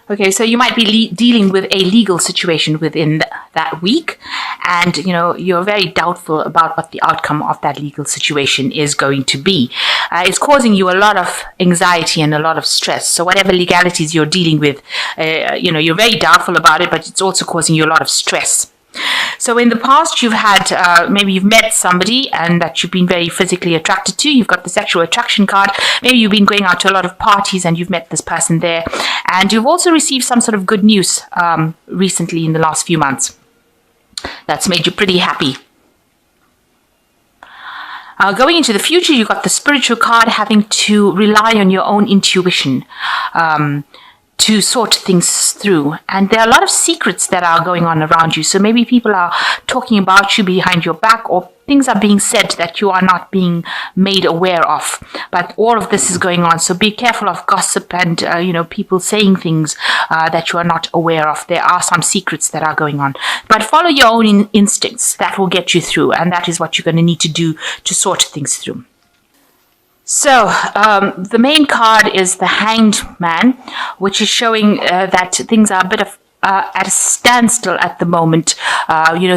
Okay, so you might be dealing with a legal situation within that week, and you're very doubtful about what the outcome of that legal situation is going to be. It's causing you a lot of anxiety and a lot of stress. So whatever legalities you're dealing with, you're very doubtful about it, but it's also causing you a lot of stress. So in the past, you've had, maybe you've met somebody and that you've been very physically attracted to. You've got the sexual attraction card. Maybe you've been going out to a lot of parties and you've met this person there. And you've also received some sort of good news recently in the last few months. That's made you pretty happy. Going into the future, you've got the spiritual card, having to rely on your own intuition to sort things through. And there are a lot of secrets that are going on around you. So maybe people are talking about you behind your back, or things are being said that you are not being made aware of. But all of this is going on. So be careful of gossip and, people saying things that you are not aware of. There are some secrets that are going on. But follow your own instincts. That will get you through. And that is what you're going to need to do to sort things through. So the main card is the Hanged Man, which is showing that things are a bit of at a standstill at the moment.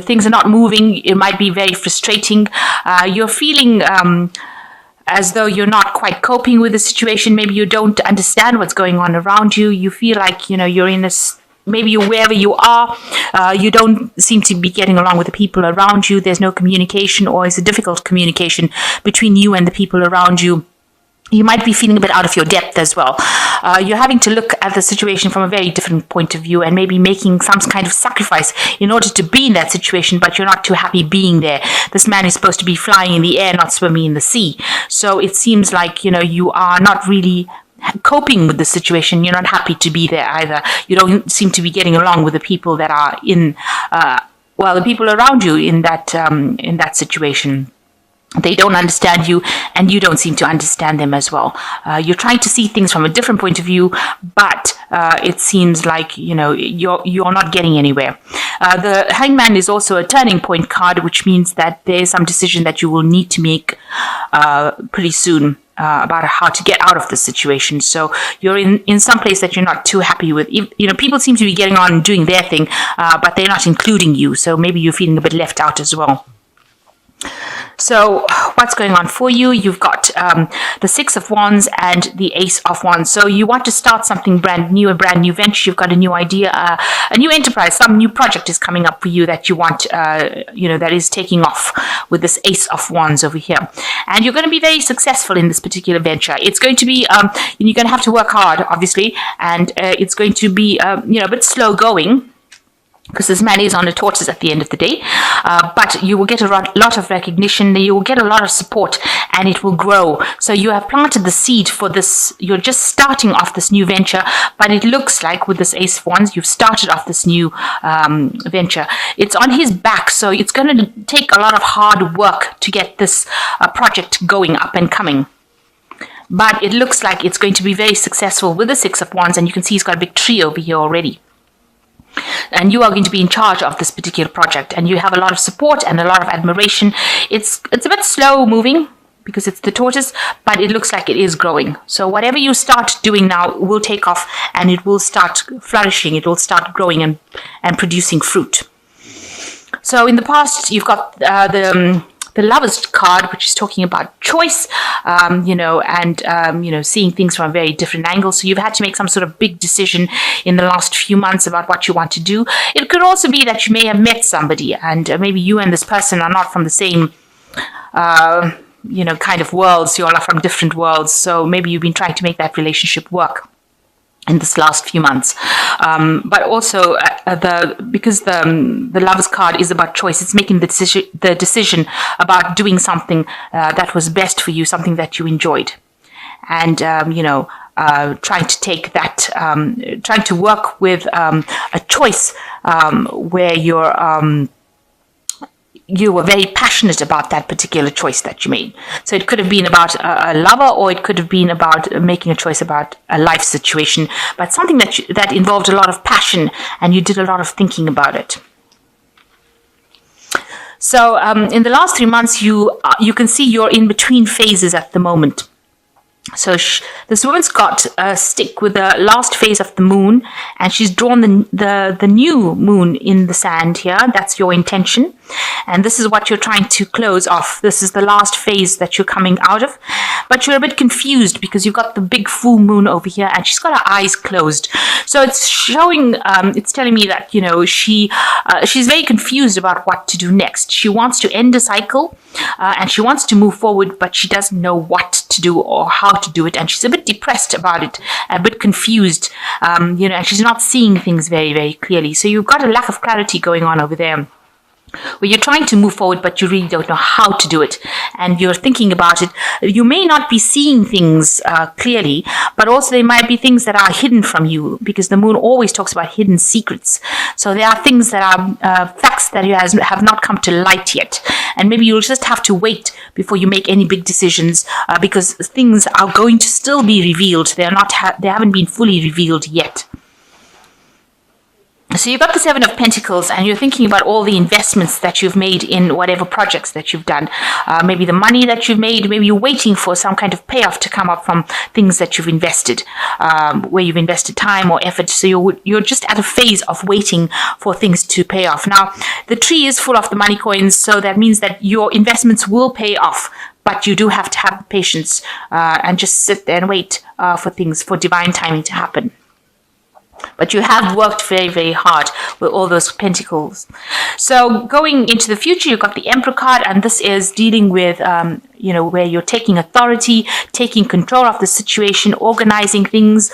Things are not moving. It might be very frustrating. You're feeling as though you're not quite coping with the situation. Maybe you don't understand what's going on around you. You feel like, you're in this. Maybe wherever you are, you don't seem to be getting along with the people around you. There's no communication, or it's a difficult communication between you and the people around you. You might be feeling a bit out of your depth as well. You're having to look at the situation from a very different point of view and maybe making some kind of sacrifice in order to be in that situation, but you're not too happy being there. This man is supposed to be flying in the air, not swimming in the sea. So it seems like, you are not really coping with the situation. You're not happy to be there either. You don't seem to be getting along with the people that are in, the people around you in that situation. They don't understand you, and you don't seem to understand them as well. You're trying to see things from a different point of view, but it seems like you're not getting anywhere. The Hangman is also a turning point card, which means that there's some decision that you will need to make pretty soon about how to get out of the situation. So you're in some place that you're not too happy with. People seem to be getting on and doing their thing, but they're not including you. So maybe you're feeling a bit left out as well. So what's going on for you? You've got the Six of Wands and the Ace of Wands. So you want to start something brand new, a brand new venture. You've got a new idea, a new enterprise, some new project is coming up for you that you want, that is taking off with this Ace of Wands over here. And you're going to be very successful in this particular venture. It's going to be, you're going to have to work hard, obviously, and it's going to be, a bit slow going, because this man is on a tortoise at the end of the day, but you will get a lot of recognition, you will get a lot of support, and it will grow. So you have planted the seed for this, you're just starting off this new venture, but it looks like with this Ace of Wands, you've started off this new venture. It's on his back, so it's going to take a lot of hard work to get this project going up and coming. But it looks like it's going to be very successful with the Six of Wands, and you can see he's got a big tree over here already. And you are going to be in charge of this particular project, and you have a lot of support and a lot of admiration. It's a bit slow moving because it's the tortoise, but it looks like it is growing. So whatever you start doing now will take off, and it will start flourishing. It will start growing and producing fruit. So in the past, you've got the Lover's card, which is talking about choice, seeing things from a very different angle. So you've had to make some sort of big decision in the last few months about what you want to do. It could also be that you may have met somebody, and maybe you and this person are not from the same, kind of worlds. You all are from different worlds. So maybe you've been trying to make that relationship work in this last few months, but also because the Lover's card is about choice, it's making the decision about doing something that was best for you, something that you enjoyed, and trying to take that, trying to work with a choice where you were very passionate about that particular choice that you made. So it could have been about a lover, or it could have been about making a choice about a life situation, but something that involved a lot of passion, and you did a lot of thinking about it. So in the last 3 months, you can see you're in between phases at the moment. So this woman's got a stick with the last phase of the moon, and she's drawn the new moon in the sand here. That's your intention, and this is what you're trying to close off. This is the last phase that you're coming out of, but you're a bit confused because you've got the big full moon over here, and she's got her eyes closed. So it's showing, it's telling me that she's very confused about what to do next. She wants to end a cycle, and she wants to move forward, but she doesn't know what to do or how to do it, and she's a bit depressed about it, a bit confused, and she's not seeing things very, very clearly. So you've got a lack of clarity going on over there, where you're trying to move forward, but you really don't know how to do it, and you're thinking about it. You may not be seeing things clearly, but also there might be things that are hidden from you, because the moon always talks about hidden secrets. So there are things that are facts that have not come to light yet, and maybe you'll just have to wait before you make any big decisions, because things are going to still be revealed. They haven't been fully revealed yet. So you've got the Seven of Pentacles, and you're thinking about all the investments that you've made in whatever projects that you've done. Maybe the money that you've made, maybe you're waiting for some kind of payoff to come up from things that you've invested, where you've invested time or effort. So you're just at a phase of waiting for things to pay off. Now, the tree is full of the money coins, so that means that your investments will pay off. But you do have to have patience and just sit there and wait for divine timing to happen. But you have worked very, very hard with all those pentacles. So going into the future, you've got the Emperor card, and this is dealing with, where you're taking authority, taking control of the situation, organizing things.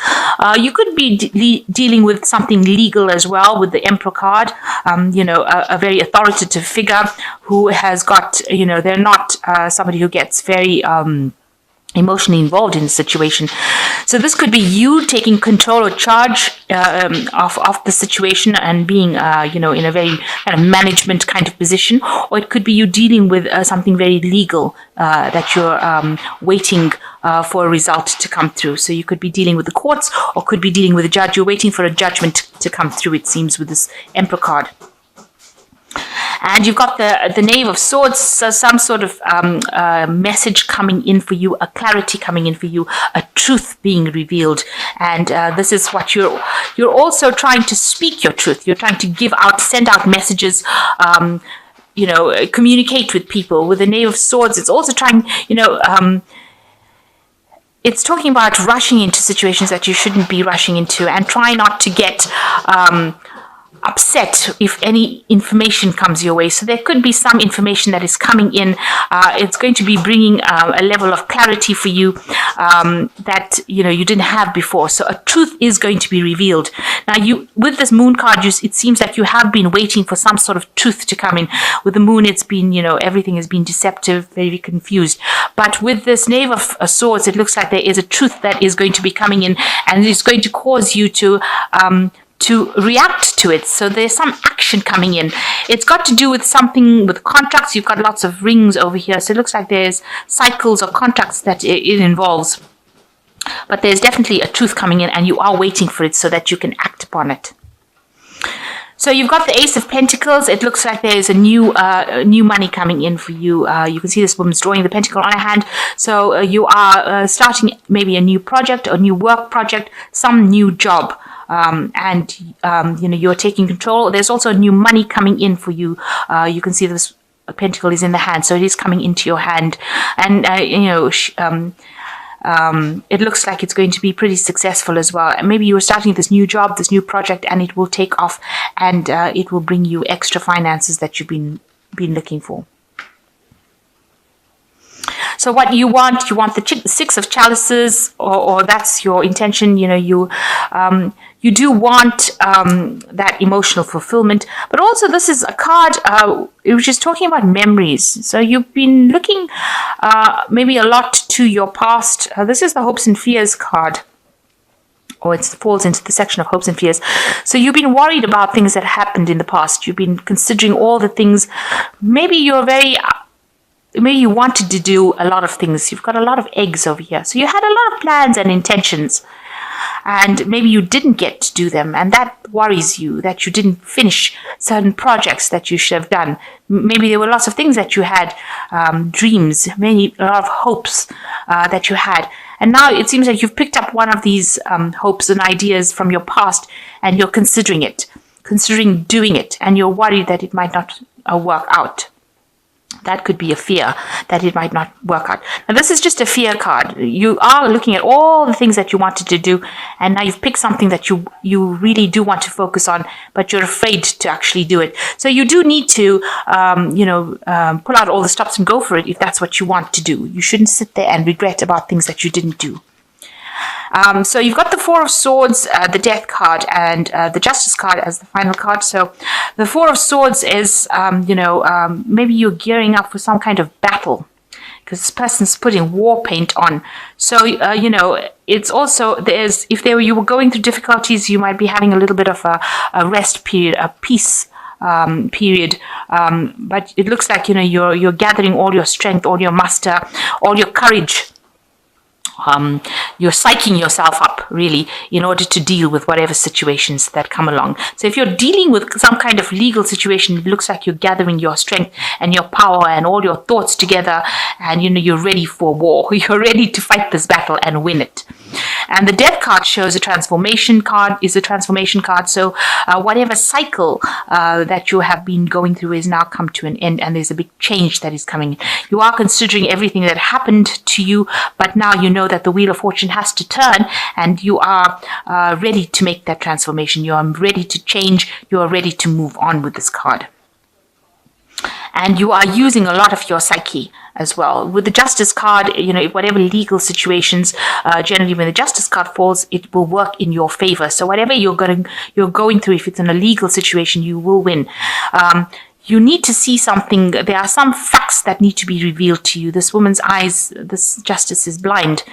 You could be dealing with something legal as well with the Emperor card, a very authoritative figure who has got, they're not somebody who gets very emotionally involved in the situation. So this could be you taking control or charge of the situation and being, in a very kind of management kind of position, or it could be you dealing with something very legal that you're waiting for a result to come through. So you could be dealing with the courts, or could be dealing with a judge. You're waiting for a judgment to come through, it seems, with this Emperor card. And you've got the Knave of Swords, so some sort of message coming in for you, a clarity coming in for you, a truth being revealed. And this is what you're also trying to speak your truth. You're trying to send out messages, communicate with people. With the Knave of Swords, it's also trying, it's talking about rushing into situations that you shouldn't be rushing into, and try not to get upset if any information comes your way. So there could be some information that is coming in. It's going to be bringing a level of clarity for you that you didn't have before. So a truth is going to be revealed. Now, with this Moon card, it seems like you have been waiting for some sort of truth to come in. With the Moon, it's been everything has been deceptive, very confused. But with this Knave of Swords, it looks like there is a truth that is going to be coming in, and it's going to cause you to react to it. So there's some action coming in. It's got to do with something with contracts. You've got lots of rings over here. So it looks like there's cycles or contracts that it involves. But there's definitely a truth coming in, and you are waiting for it so that you can act upon it. So you've got the Ace of Pentacles. It looks like there's a new money coming in for you. You can see this woman's drawing the pentacle on her hand. So you are starting maybe a new project, a new work project, some new job. You're taking control. There's also new money coming in for you. You can see this pentacle is in the hand, so it is coming into your hand, and it looks like it's going to be pretty successful as well. And maybe you are starting this new job, this new project, and it will take off, and it will bring you extra finances that you've been looking for. So what you want the Six of Chalices, or that's your intention. You do want that emotional fulfillment, but also this is a card which is talking about memories. So you've been looking maybe a lot to your past. This is the Hopes and Fears card, or it falls into the section of hopes and fears. So you've been worried about things that happened in the past. You've been considering all the things. Maybe you wanted to do a lot of things. You've got a lot of eggs over here. So you had a lot of plans and intentions, and maybe you didn't get to do them, and that worries you, that you didn't finish certain projects that you should have done. Maybe there were lots of things that you had, dreams, a lot of hopes that you had, And now it seems like you've picked up one of these hopes and ideas from your past, and you're considering doing it, and you're worried that it might not work out. That could be a fear that it might not work out. Now, this is just a fear card. You are looking at all the things that you wanted to do, and now you've picked something that you really do want to focus on, but you're afraid to actually do it. So you do need to, pull out all the stops and go for it if that's what you want to do. You shouldn't sit there and regret about things that you didn't do. So you've got the Four of Swords, the Death card, and the Justice card as the final card. So the Four of Swords is, maybe you're gearing up for some kind of battle, because this person's putting war paint on. So, it's also, you were going through difficulties, you might be having a little bit of a rest period, a peace period, but it looks like, you're gathering all your strength, all your muster, all your courage. You're psyching yourself up, really, in order to deal with whatever situations that come along. So if you're dealing with some kind of legal situation, it looks like you're gathering your strength and your power and all your thoughts together, and you're ready for war. You're ready to fight this battle and win it. And the Death card shows a transformation card, so whatever cycle that you have been going through is now come to an end, and there's a big change that is coming. You are considering everything that happened to you, but now you know that the Wheel of Fortune has to turn, and you are ready to make that transformation. You are ready to change. You are ready to move on with this card. And you are using a lot of your psyche as well. With the Justice card, whatever legal situations, generally when the Justice card falls, it will work in your favor. So whatever you're going through, if it's in a legal situation, you will win. You need to see something. There are some facts that need to be revealed to you. This woman's eyes, this Justice is blind.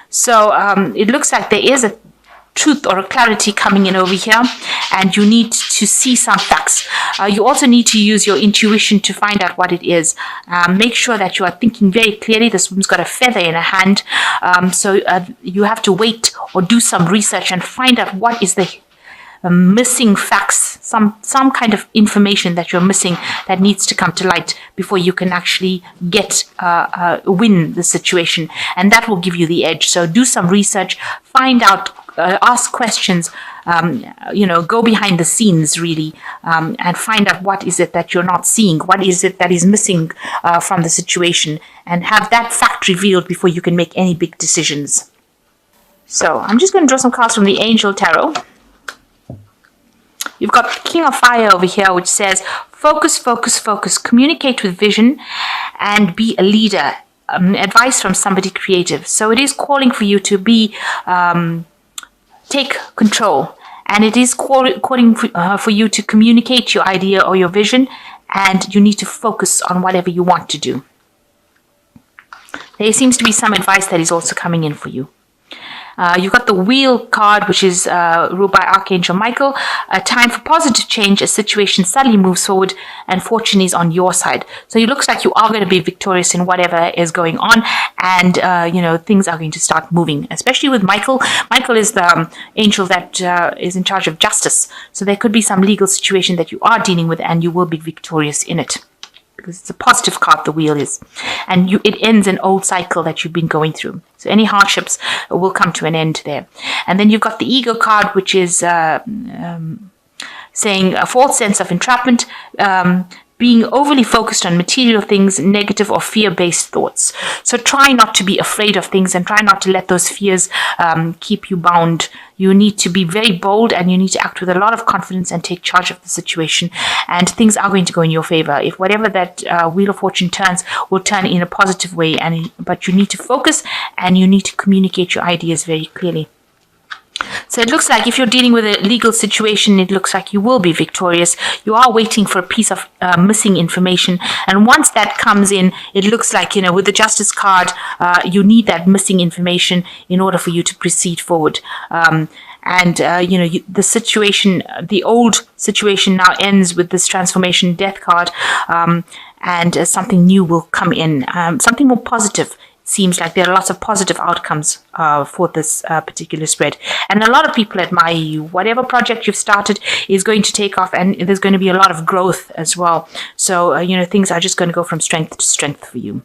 So it looks like there is a truth or a clarity coming in over here, and you need to see some facts. You also need to use your intuition to find out what it is. Make sure that you are thinking very clearly. This woman's got a feather in her hand, so you have to wait or do some research and find out what is the missing facts, some kind of information that you're missing that needs to come to light before you can actually win the situation, and that will give you the edge. So do some research, find out, ask questions, go behind the scenes, really, and find out what is it that you're not seeing, what is it that is missing from the situation, and have that fact revealed before you can make any big decisions. So I'm just going to draw some cards from the Angel Tarot. You've got the King of Fire over here, which says, focus, focus, focus, communicate with vision, and be a leader. Advice from somebody creative. So it is calling for you to take control, and it is calling for you to communicate your idea or your vision, and you need to focus on whatever you want to do. There seems to be some advice that is also coming in for you. You've got the Wheel card, which is ruled by Archangel Michael. A time for positive change. A situation suddenly moves forward, and fortune is on your side. So it looks like you are going to be victorious in whatever is going on, and things are going to start moving. Especially with Michael. Michael is the angel that is in charge of justice. So there could be some legal situation that you are dealing with, and you will be victorious in it, because it's a positive card, the Wheel is. And it ends an old cycle that you've been going through. So any hardships will come to an end there. And then you've got the Ego card, which is saying a false sense of entrapment, being overly focused on material things, negative or fear-based thoughts. So try not to be afraid of things, and try not to let those fears keep you bound. You need to be very bold, and you need to act with a lot of confidence and take charge of the situation, and things are going to go in your favor. If whatever that Wheel of Fortune turns will turn in a positive way, but you need to focus, and you need to communicate your ideas very clearly. So it looks like if you're dealing with a legal situation, it looks like you will be victorious. You are waiting for a piece of missing information. And once that comes in, it looks like, with the Justice card, you need that missing information in order for you to proceed forward. The situation, the old situation now ends with this transformation Death card, and something new will come in, something more positive. Seems like there are lots of positive outcomes for this particular spread. And a lot of people admire you. Whatever project you've started is going to take off, and there's going to be a lot of growth as well. So, things are just going to go from strength to strength for you.